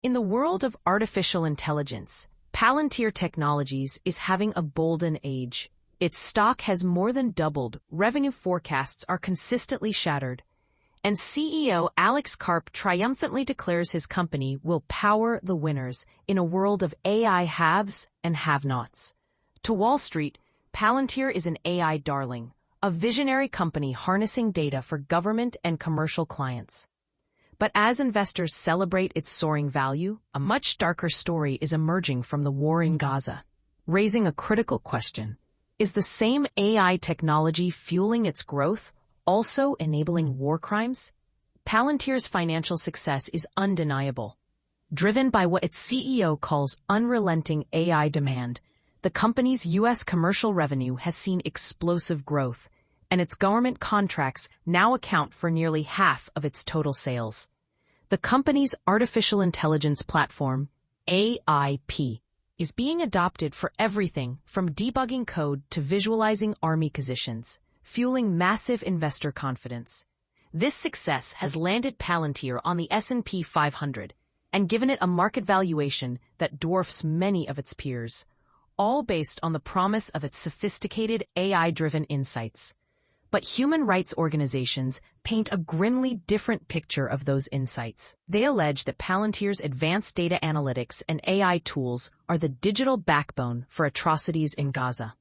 In the world of artificial intelligence, Palantir Technologies is having a golden age. Its stock has more than doubled, revenue forecasts are consistently shattered, and CEO Alex Karp triumphantly declares his company will power the winners in a world of AI haves and have-nots. To Wall Street, Palantir is an AI darling, a visionary company harnessing data for government and commercial clients. But as investors celebrate its soaring value, a much darker story is emerging from the war in Gaza, raising a critical question. Is the same AI technology fueling its growth also enabling war crimes? Palantir's financial success is undeniable. Driven by what its CEO calls unrelenting AI demand, the company's U.S. commercial revenue has seen explosive growth, and its government contracts now account for nearly half of its total sales. The company's artificial intelligence platform, AIP, is being adopted for everything from debugging code to visualizing army positions, fueling massive investor confidence. This success has landed Palantir on the S&P 500 and given it a market valuation that dwarfs many of its peers, all based on the promise of its sophisticated AI-driven insights. But human rights organizations paint a grimly different picture of those insights. They allege that Palantir's advanced data analytics and AI tools are the digital backbone for atrocities in Gaza.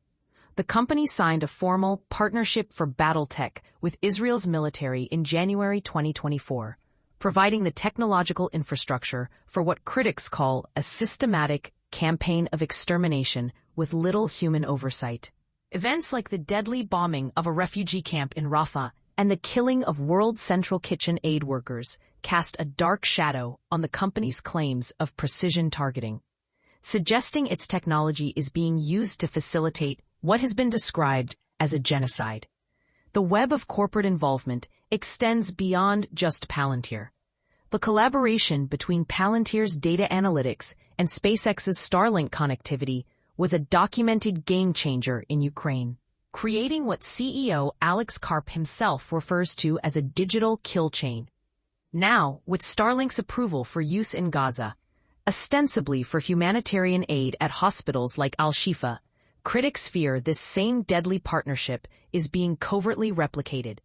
The company signed a formal partnership for battle tech with Israel's military in January 2024, providing the technological infrastructure for what critics call a systematic campaign of extermination with little human oversight. Events like the deadly bombing of a refugee camp in Rafah and the killing of World Central Kitchen aid workers cast a dark shadow on the company's claims of precision targeting, suggesting its technology is being used to facilitate what has been described as a genocide. The web of corporate involvement extends beyond just Palantir. The collaboration between Palantir's data analytics and SpaceX's Starlink connectivity was a documented game-changer in Ukraine, creating what CEO Alex Karp himself refers to as a digital kill chain. Now, with Starlink's approval for use in Gaza, ostensibly for humanitarian aid at hospitals like Al-Shifa, critics fear this same deadly partnership is being covertly replicated.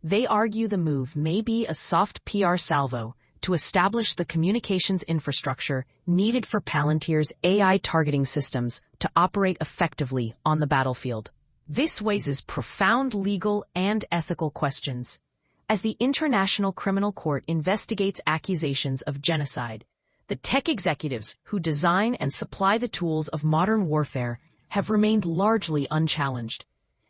They argue the move may be a soft PR salvo to establish the communications infrastructure needed for Palantir's AI targeting systems to operate effectively on the battlefield. This raises profound legal and ethical questions. As the International Criminal Court investigates accusations of genocide, the tech executives who design and supply the tools of modern warfare have remained largely unchallenged.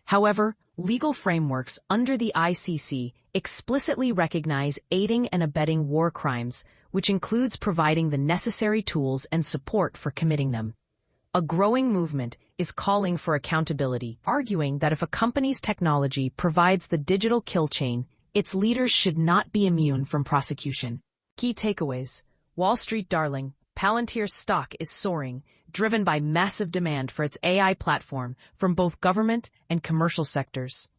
However, legal frameworks under the ICC explicitly recognize aiding and abetting war crimes, which includes providing the necessary tools and support for committing them. A growing movement is calling for accountability, arguing that if a company's technology provides the digital kill chain, its leaders should not be immune from prosecution. Key takeaways: Wall Street darling, Palantir's stock is soaring, driven by massive demand for its AI platform from both government and commercial sectors.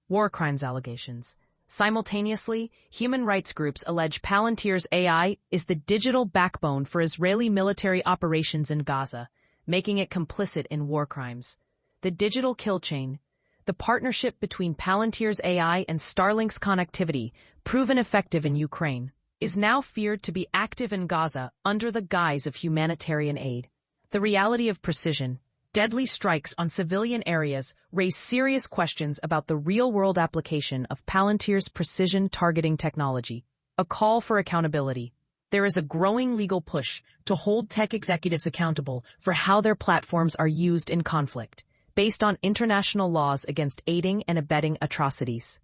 War crimes allegations. Simultaneously, human rights groups allege Palantir's AI is the digital backbone for Israeli military operations in Gaza, making it complicit in war crimes. The digital kill chain. The partnership between Palantir's AI and Starlink's connectivity, proven effective in Ukraine, is now feared to be active in Gaza under the guise of humanitarian aid. The reality of precision, deadly strikes on civilian areas raise serious questions about the real-world application of Palantir's precision targeting technology. A call for accountability. There is a growing legal push to hold tech executives accountable for how their platforms are used in conflict, based on international laws against aiding and abetting atrocities.